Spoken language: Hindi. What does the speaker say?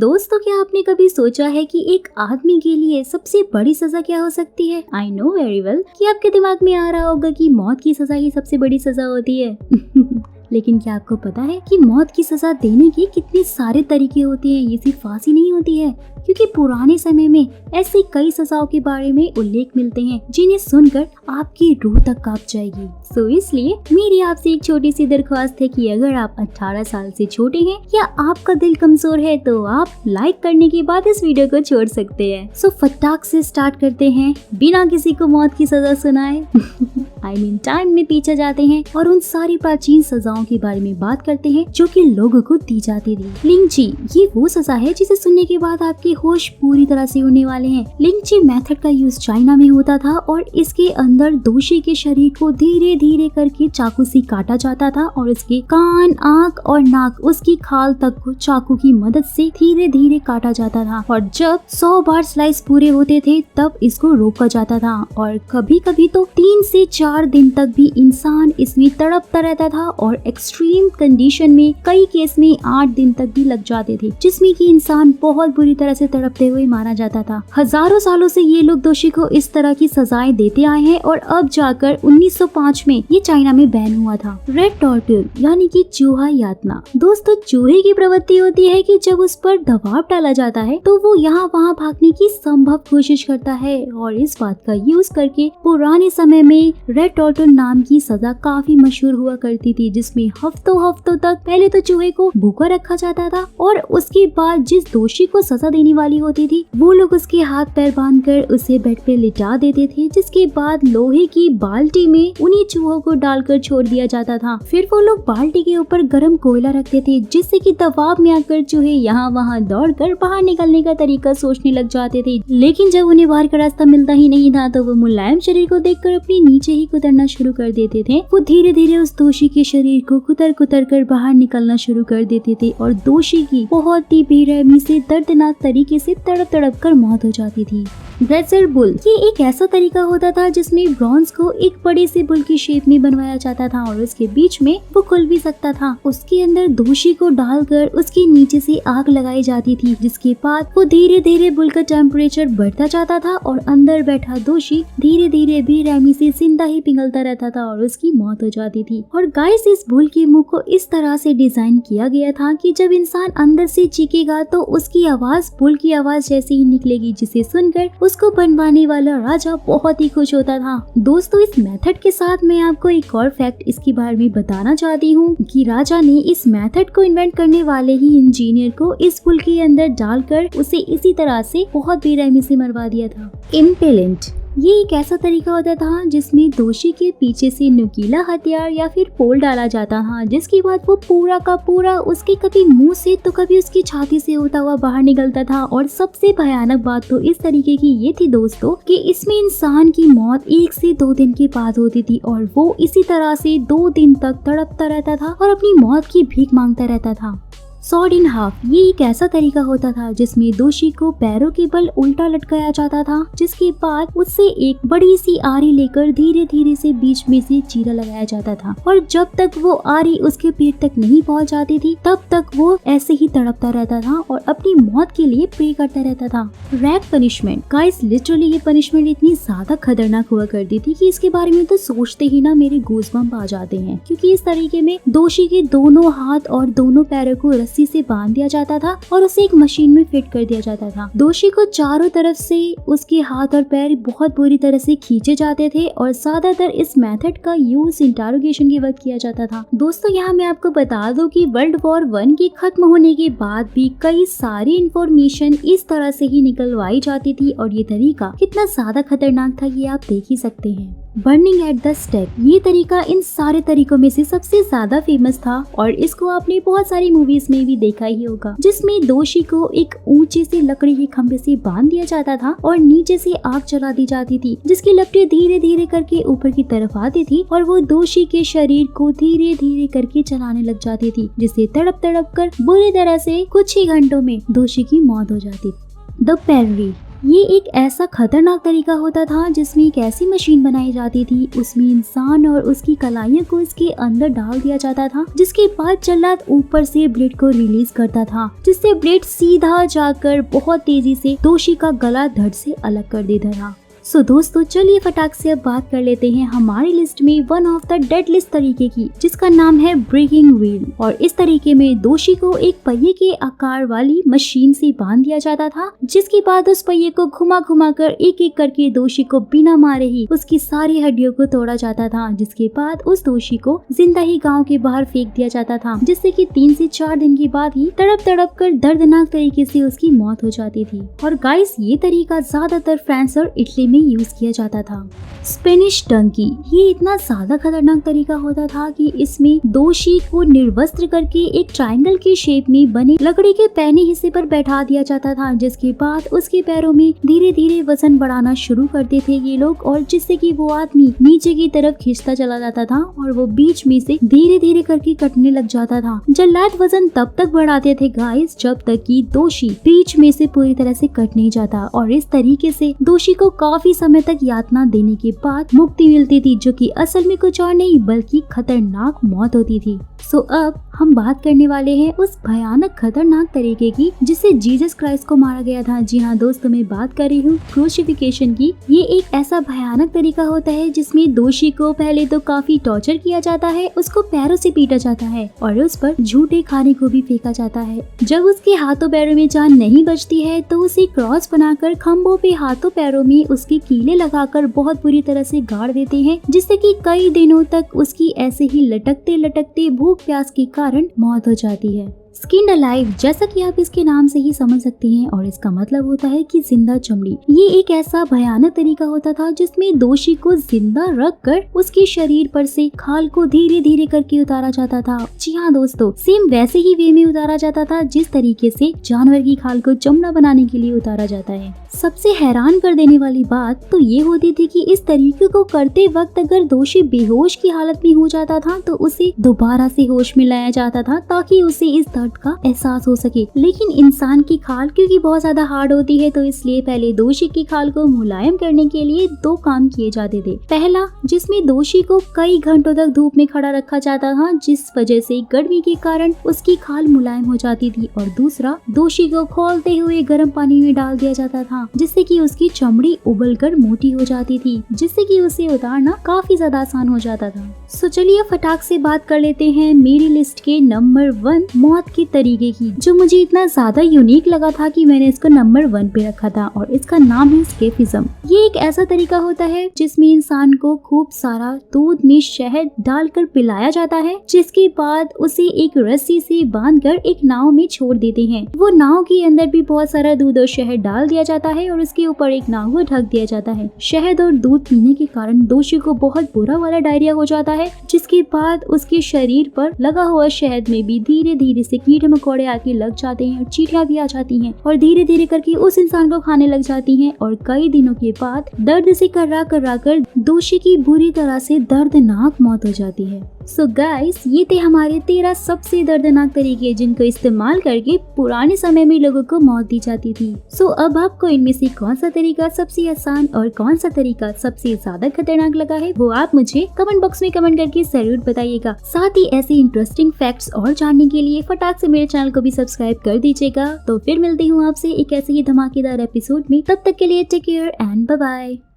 दोस्तों, क्या आपने कभी सोचा है कि एक आदमी के लिए सबसे बड़ी सजा क्या हो सकती है? आई नो वेरी वेल कि आपके दिमाग में आ रहा होगा कि मौत की सजा ही सबसे बड़ी सजा होती है। लेकिन क्या आपको पता है कि मौत की सजा देने के कितने सारे तरीके होते हैं? ये सिर्फ फांसी नहीं होती है, क्योंकि पुराने समय में ऐसी कई सजाओं के बारे में उल्लेख मिलते हैं जिन्हें सुनकर आपकी रूह तक कांप जाएगी। सो इसलिए मेरी आपसे एक छोटी सी दरख्वास्त है कि अगर आप 18 साल से छोटे हैं या आपका दिल कमजोर है तो आप लाइक करने के बाद इस वीडियो को छोड़ सकते हैं। सो फटाक से स्टार्ट करते हैं बिना किसी को मौत की सजा सुनाए। टाइम में पीछे जाते हैं और उन सारी प्राचीन सजाओं के बारे में बात करते हैं जो कि लोगों को दी जाती थी। लिंची, ये वो सजा है जिसे सुनने के बाद आपके होश पूरी तरह से उड़ने वाले हैं। लिंची मेथड का यूज चाइना में होता था और इसके अंदर दोषी के शरीर को धीरे धीरे करके चाकू से काटा जाता था और उसके कान, आंख और नाक, उसकी खाल तक को चाकू की मदद से धीरे धीरे काटा जाता था। और जब 100 बार स्लाइस पूरे होते थे तब इसको रोका जाता था और कभी कभी तो 3 से 4 दिन तक भी इंसान इसमें तड़पता रहता था और एक्सट्रीम कंडीशन में कई केस में 8 दिन तक भी लग जाते थे, जिसमें कि इंसान बहुत बुरी तरह से तड़पते हुए मारा जाता था। हजारों सालों से ये लोग दोषी को इस तरह की सजाएं देते आए हैं और अब जाकर 1905 में ये चाइना में बैन हुआ था। रेड टॉर्चर यानी कि चूहा यातना। दोस्तों, चूहे की प्रवृत्ति होती है कि जब उस पर दबाव डाला जाता है तो वो यहाँ वहाँ भागने की संभव कोशिश करता है और इस बात का यूज करके पुराने समय में रेड टॉर्चर नाम की सजा काफी मशहूर हुआ करती थी, जिसमें हफ्तों तक पहले तो चूहे को भूखा रखा जाता था और उसके बाद जिस दोषी को सजा देने वाली होती थी वो लोग उसके हाथ पैर बांधकर उसे बेड पे लिटा देते थे, जिसके बाद लोहे की बाल्टी में उन्हीं चूहों को डालकर छोड़ दिया जाता था। फिर वो लोग बाल्टी के ऊपर गर्म कोयला रखते थे, जिससे कि दबाव में आकर चूहे यहाँ वहाँ दौड़कर बाहर निकलने का तरीका सोचने लग जाते थे। लेकिन जब उन्हें बाहर का रास्ता मिलता ही नहीं था तो वो मुलायम शरीर को देखकर अपने नीचे ही कुतरना शुरू कर देते थे। वो धीरे धीरे उस दोषी के शरीर को कुतर कुतर कर बाहर निकलना शुरू कर देते थे और दोषी की बहुत ही बेरहमी से दर्दनाक तरीके से तड़प तड़प कर मौत हो जाती थी। ब्रेजर बुल, ये एक ऐसा तरीका होता था जिसमें ब्रॉन्ज को एक बड़े से बुल की शेप में बनवाया जाता था और उसके बीच में वो खुल भी सकता था। उसके अंदर दोषी को डालकर उसके नीचे से आग लगाई जाती थी, जिसके बाद वो धीरे धीरे बुल का टेम्परेचर बढ़ता जाता था और अंदर बैठा दोषी धीरे धीरे बेरहमी से जिंदा ही पिघलता रहता था और उसकी मौत हो जाती थी। और गाइस, इस बुल के मुंह को इस तरह से डिजाइन किया गया था कि जब इंसान अंदर से चीखेगा तो उसकी आवाज बुल की आवाज जैसे ही निकलेगी, जिसे सुनकर उसको बनवाने वाला राजा बहुत ही खुश होता था। दोस्तों, इस मेथड के साथ मैं आपको एक और फैक्ट इसके बारे में बताना चाहती हूँ कि राजा ने इस मेथड को इन्वेंट करने वाले ही इंजीनियर को इस बुल के अंदर डालकर उसे इसी तरह से बहुत बेरहमी से मरवा दिया था। इम्पेलेंट, ये एक ऐसा तरीका होता था जिसमें दोषी के पीछे से नुकीला हथियार या फिर पोल डाला जाता था, जिसके बाद वो पूरा का पूरा उसके कभी मुंह से तो कभी उसकी छाती से होता हुआ बाहर निकलता था। और सबसे भयानक बात तो इस तरीके की ये थी दोस्तों कि इसमें इंसान की मौत 1 से 2 दिन के बाद होती थी और वो इसी तरह से 2 दिन तक तड़पता रहता था और अपनी मौत की भीख मांगता रहता था। सॉर्ड इन हाफ, ये एक ऐसा तरीका होता था जिसमें दोषी को पैरों के बल उल्टा लटकाया जाता था, जिसके बाद उससे एक बड़ी सी आरी लेकर धीरे धीरे से बीच में से चीरा लगाया जाता था और जब तक वो आरी उसके पेट तक नहीं पहुंच जाती थी तब तक वो ऐसे ही तड़पता रहता था और अपनी मौत के लिए प्रे करता रहता था। रैग पनिशमेंट, गाइस लिटरली ये पनिशमेंट इतनी ज्यादा खतरनाक हुआ करती थी कि इसके बारे में तो सोचते ही ना मेरे गूज़बम्प आ जाते हैं, क्योंकि इस तरीके में दोषी के दोनों हाथ और दोनों पैरों को रस्सी से बांध दिया जाता था और उसे एक मशीन में फिट कर दिया जाता था। दोषी को चारों तरफ से उसके हाथ और पैर बहुत बुरी तरह से खींचे जाते थे और ज्यादातर इस मेथड का यूज इंटरोगेशन के वक्त किया जाता था। दोस्तों, यहाँ मैं आपको बता दूं कि वर्ल्ड वॉर 1 के खत्म होने के बाद भी कई सारी इंफॉर्मेशन इस तरह से ही निकलवाई जाती थी और ये तरीका कितना ज्यादा खतरनाक था ये आप देख ही सकते हैं। बर्निंग एट द स्टेक, ये तरीका इन सारे तरीकों में से सबसे ज्यादा फेमस था और इसको आपने बहुत सारी मूवीज में भी देखा ही होगा, जिसमें दोषी को एक ऊंचे से लकड़ी के खंभे से बांध दिया जाता था और नीचे से आग चला दी जाती थी, जिसकी लपटें धीरे धीरे करके ऊपर की तरफ आती थी और वो दोषी के शरीर को धीरे धीरे करके चलाने लग जाती थी, जिससे तड़प तड़प कर बुरी तरह से कुछ ही घंटों में दोषी की मौत हो जाती थी। द पेलरी, ये एक ऐसा खतरनाक तरीका होता था जिसमें एक ऐसी मशीन बनाई जाती थी, उसमें इंसान और उसकी कलाइयों को इसके अंदर डाल दिया जाता था, जिसके बाद जल्लाद ऊपर से ब्लेड को रिलीज करता था, जिससे ब्लेड सीधा जाकर बहुत तेजी से दोषी का गला धड़ से अलग कर देता था। सो दोस्तों चलिए फटाक से अब बात कर लेते हैं हमारी लिस्ट में वन ऑफ द डेडलिस्ट तरीके की, जिसका नाम है ब्रेकिंग व्हील। और इस तरीके में दोषी को एक पहिए के आकार वाली मशीन से बांध दिया जाता था, जिसके बाद उस पहिए को घुमा घुमा कर एक एक करके दोषी को बिना मारे ही उसकी सारी हड्डियों को तोड़ा जाता था, जिसके बाद उस दोषी को जिंदा ही गाँव के बाहर फेंक दिया जाता था, जिससे कि 3 से 4 दिन के बाद ही तड़प तड़प कर दर्दनाक तरीके से उसकी मौत हो जाती थी। और गाइस ये तरीका ज्यादातर फ्रांस और इटली में यूज किया जाता था। स्पेनिश डंकी, ये इतना ज्यादा खतरनाक तरीका होता था कि इसमें दोषी को निर्वस्त्र करके एक ट्रायंगल के शेप में बने लकड़ी के पैने हिस्से पर बैठा दिया जाता था, जिसके बाद उसके पैरों में धीरे धीरे वजन बढ़ाना शुरू करते थे ये लोग, और जिससे कि वो आदमी नीचे की तरफ खींचता चला जाता था और वो बीच में से धीरे धीरे करके कटने लग जाता था। जल्लाद वजन तब तक बढ़ाते थे गाइस जब तक कि दोषी बीच में से पूरी तरह से कट नहीं जाता, और इस तरीके से दोषी को काफी समय तक यातना देने के बाद मुक्ति मिलती थी, जो कि असल में कुछ और नहीं बल्कि खतरनाक मौत होती थी। सो अब हम बात करने वाले हैं उस भयानक खतरनाक तरीके की जिससे जीसस क्राइस्ट को मारा गया था। जी हाँ दोस्तों, मैं बात कर रही हूँ क्रूसिफिकेशन की। ये एक ऐसा भयानक तरीका होता है जिसमें दोषी को पहले तो काफी टॉर्चर किया जाता है, उसको पैरों से पीटा जाता है और उस पर झूठे खाने को भी फेंका जाता है। जब उसके हाथों पैरों में जान नहीं बचती है तो उसे क्रॉस बनाकर खम्भों पे हाथों पैरों में उसके कीले लगाकर बहुत बुरी तरह से गाड़ देते हैं, जिससे कि कई दिनों तक उसकी ऐसे ही लटकते लटकते भूख प्यास के कारण मौत हो जाती है। स्किन्ड अलाइव, जैसा कि आप इसके नाम से ही समझ सकते हैं, और इसका मतलब होता है कि जिंदा चमड़ी। ये एक ऐसा भयानक तरीका होता था जिसमें दोषी को जिंदा रख कर उसके शरीर पर से खाल को धीरे धीरे करके उतारा जाता था। जी हाँ दोस्तों, सेम वैसे ही वे में उतारा जाता था जिस तरीके से जानवर की खाल को चमड़ा बनाने के लिए उतारा जाता है। सबसे हैरान कर देने वाली बात तो ये होती थी कि इस तरीके को करते वक्त अगर दोषी बेहोश की हालत में हो जाता था तो उसे दोबारा से होश में लाया जाता था ताकि उसे इस दर्द का एहसास हो सके। लेकिन इंसान की खाल क्योंकि बहुत ज्यादा हार्ड होती है तो इसलिए पहले दोषी की खाल को मुलायम करने के लिए 2 काम किए जाते थे। पहला, जिसमें दोषी को कई घंटों तक धूप में खड़ा रखा जाता था जिस वजह से गर्मी के कारण उसकी खाल मुलायम हो जाती थी, और दूसरा, दोषी को खौलते हुए गर्म पानी में डाल दिया जाता था जिससे कि उसकी चमड़ी उबलकर मोटी हो जाती थी, जिससे कि उसे उतारना काफी ज्यादा आसान हो जाता था। सो चलिए फटाक से बात कर लेते हैं मेरी लिस्ट के नंबर 1 मौत के तरीके की, जो मुझे इतना ज्यादा यूनिक लगा था कि मैंने इसको नंबर 1 पे रखा था, और इसका नाम है एस्केपिज्म। ये एक ऐसा तरीका होता है जिसमें इंसान को खूब सारा दूध में शहद डालकर पिलाया जाता है, जिसके बाद उसे एक रस्सी से बांधकर एक नाव में छोड़ देते हैं। वो नाव के अंदर भी बहुत सारा दूध और शहद डाल दिया जाता है और उसके ऊपर एक नाव को ढक दिया जाता है। शहद और दूध पीने के कारण दोषी को बहुत बुरा वाला डायरिया हो जाता है, जिसके बाद उसके शरीर पर लगा हुआ शहद में भी धीरे धीरे से कीड़े मकोड़े आके लग जाते हैं और चींटियां भी आ जाती हैं और धीरे धीरे करके उस इंसान को खाने लग जाती हैं, और कई दिनों के बाद दर्द से कर्रा कर्रा कर दोषी की बुरी तरह से दर्दनाक मौत हो जाती है। सो गाइस, ये थे हमारे 13 सबसे दर्दनाक तरीके जिनको इस्तेमाल करके पुराने समय में लोगों को मौत दी जाती थी। सो अब आपको इनमें से कौन सा तरीका सबसे आसान और कौन सा तरीका सबसे ज्यादा खतरनाक लगा है, वो आप मुझे कमेंट बॉक्स में कमेंट करके जरूर बताइएगा। साथ ही ऐसे इंटरेस्टिंग फैक्ट्स और जानने के लिए फटाक से मेरे चैनल को भी सब्सक्राइब कर दीजिएगा। तो फिर मिलती हूँ आपसे एक ऐसे ही धमाकेदार एपिसोड में, तब तक के लिए take care and bye bye.